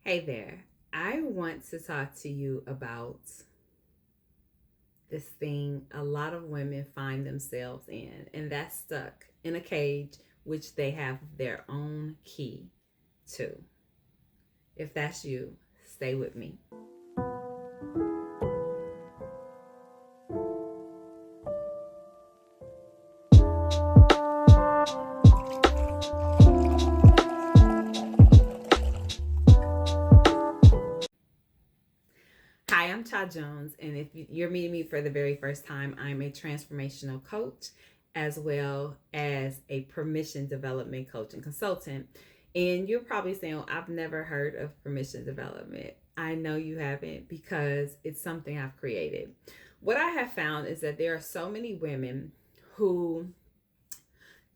Hey there. I want to talk to you about this thing a lot of women find themselves in, and that's stuck in a cage which they have their own key to. If that's you, stay with me. Hi, I'm Cha Jones, and if you're meeting me for the very first time, I'm a transformational coach as well as a permission development coach and consultant. And you're probably saying, "Oh, I've never heard of permission development." I know you haven't because it's something I've created. What I have found is that there are so many women who,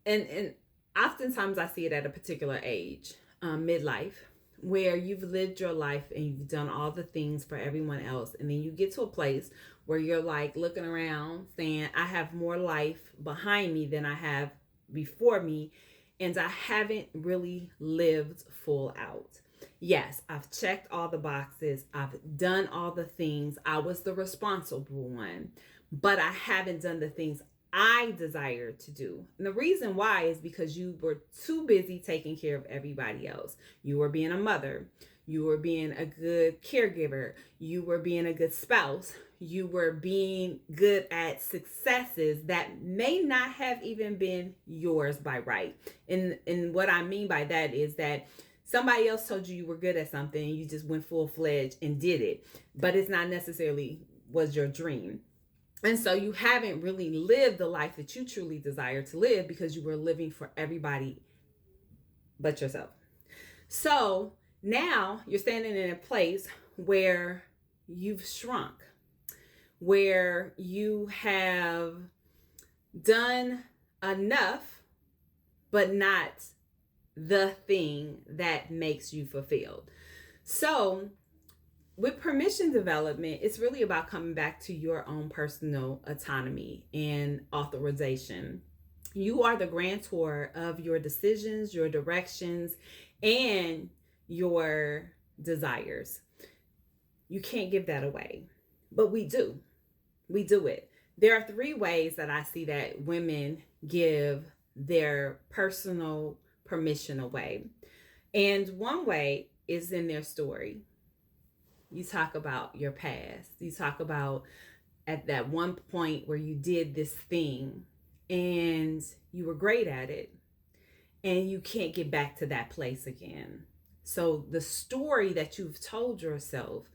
and oftentimes I see it at a particular age, midlife, where you've lived your life and you've done all the things for everyone else, and then you get to a place where you're like looking around saying, I have more life behind me than I have before me, and I haven't really lived full out. Yes, I've checked all the boxes, I've done all the things, I was the responsible one, but I haven't done the things I desire to do. And the reason why is because you were too busy taking care of everybody else. You were being a mother, you were being a good caregiver, you were being a good spouse, you were being good at successes that may not have even been yours by right. And what I mean by that is that somebody else told you were good at something and you just went full-fledged and did it, but it's not necessarily was your dream. And so you haven't really lived the life that you truly desire to live because you were living for everybody but yourself. So now you're standing in a place where you've shrunk, where you have done enough, but not the thing that makes you fulfilled. So with permission development, it's really about coming back to your own personal autonomy and authorization. You are the grantor of your decisions, your directions, and your desires. You can't give that away, but we do. We do it. There are three ways that I see that women give their personal permission away. And one way is in their story. You talk about your past. You talk about at that one point where you did this thing and you were great at it and you can't get back to that place again. So the story that you've told yourself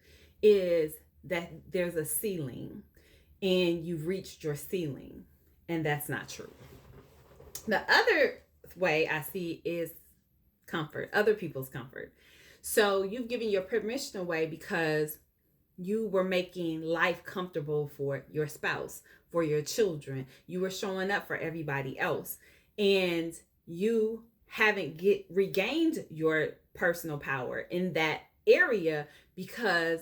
is that there's a ceiling and you've reached your ceiling, and that's not true. The other way I see is comfort, other people's comfort. So you've given your permission away because you were making life comfortable for your spouse, for your children. You were showing up for everybody else. And you haven't regained your personal power in that area because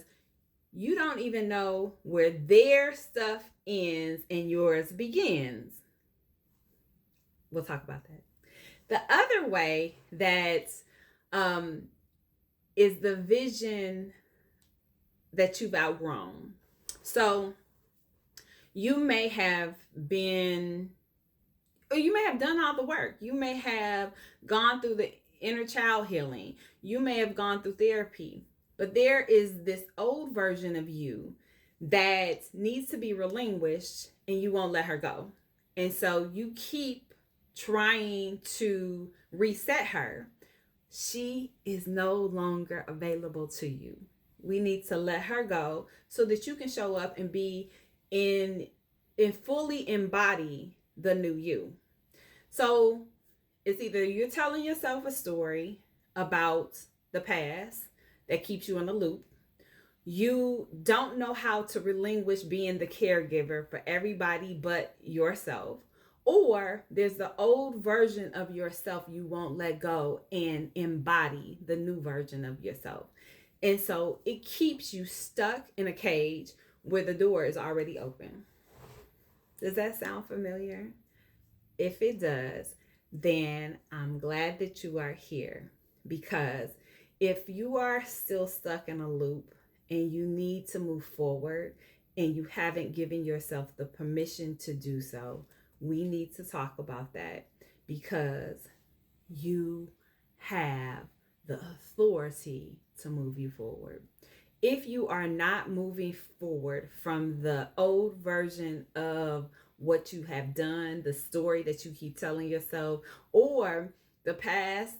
you don't even know where their stuff ends and yours begins. We'll talk about that. The other way that um, is the vision that you've outgrown. So you may have been, or you may have done all the work. You may have gone through the inner child healing. You may have gone through therapy. But there is this old version of you that needs to be relinquished and you won't let her go. And so you keep trying to reset her. She is no longer available to you. We need to let her go so that you can show up and be in fully embody the new you. So it's either you're telling yourself a story about the past that keeps you in a loop. You don't know how to relinquish being the caregiver for everybody but yourself. Or there's the old version of yourself you won't let go and embody the new version of yourself. And so it keeps you stuck in a cage where the door is already open. Does that sound familiar? If it does, then I'm glad that you are here because If you are still stuck in a loop and you need to move forward and you haven't given yourself the permission to do so, we need to talk about that, because you have the authority to move you forward. If you are not moving forward from the old version of what you have done, the story that you keep telling yourself, or the past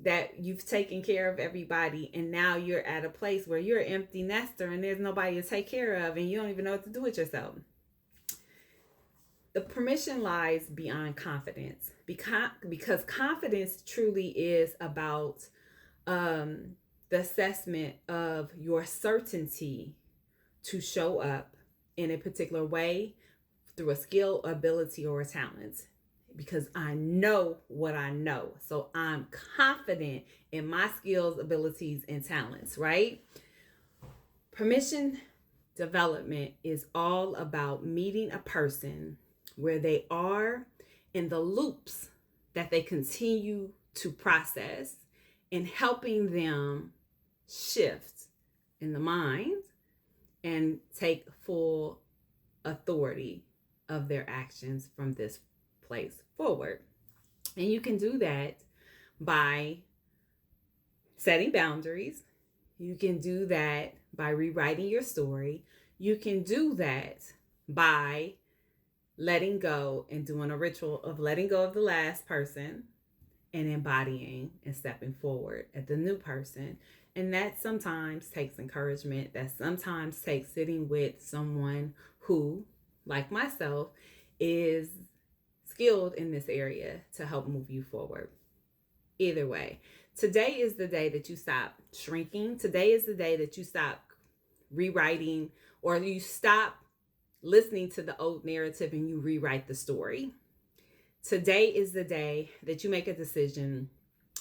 that you've taken care of everybody, and now you're at a place where you're an empty nester and there's nobody to take care of and you don't even know what to do with yourself. The permission lies beyond confidence, because confidence truly is about the assessment of your certainty to show up in a particular way through a skill, ability, or a talent. Because I know what I know. So I'm confident in my skills, abilities, and talents, right? Permission development is all about meeting a person where they are in the loops that they continue to process, and helping them shift in the mind and take full authority of their actions from this place forward. And you can do that by setting boundaries. You can do that by rewriting your story. You can do that by letting go and doing a ritual of letting go of the last person and embodying and stepping forward at the new person. And that sometimes takes encouragement. That sometimes takes sitting with someone who, like myself, is skilled in this area to help move you forward. Either way, today is the day that you stop shrinking. Today is the day that you stop rewriting, or you stop listening to the old narrative and you rewrite the story. Today is the day that you make a decision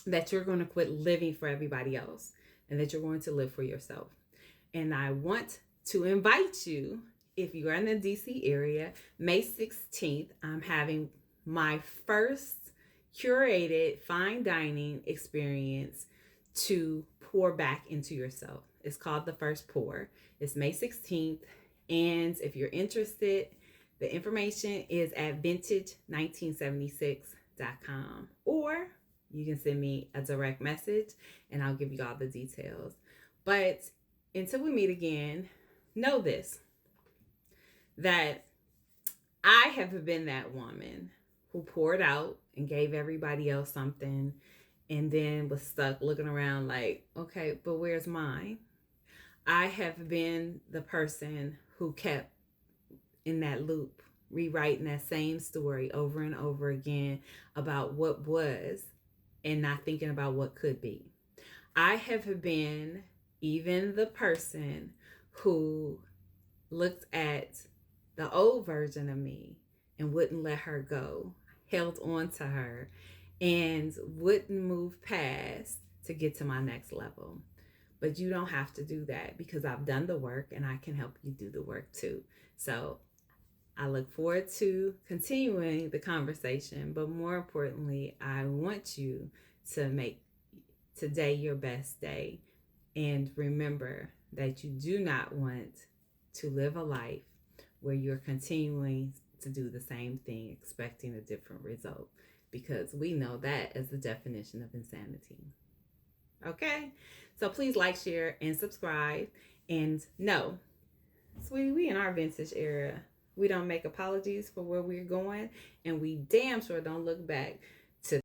that you're going to quit living for everybody else and that you're going to live for yourself. And I want to invite you, if you are in the DC area, May 16th, I'm having my first curated fine dining experience to pour back into yourself. It's called The First Pour. It's May 16th. And if you're interested, the information is at vintage1976.com, or you can send me a direct message and I'll give you all the details. But until we meet again, know this, that I have been that woman who poured out and gave everybody else something and then was stuck looking around like, okay, but where's mine? I have been the person who kept in that loop, rewriting that same story over and over again about what was and not thinking about what could be. I have been even the person who looked at the old version of me and wouldn't let her go, held on to her, and wouldn't move past to get to my next level. But you don't have to do that, because I've done the work and I can help you do the work too. So I look forward to continuing the conversation, but more importantly, I want you to make today your best day. And remember that you do not want to live a life where you're continuing to do the same thing, expecting a different result, because we know that as the definition of insanity. Okay? So please like, share, and subscribe. And no, sweetie, we in our vintage era. We don't make apologies for where we're going, and we damn sure don't look back.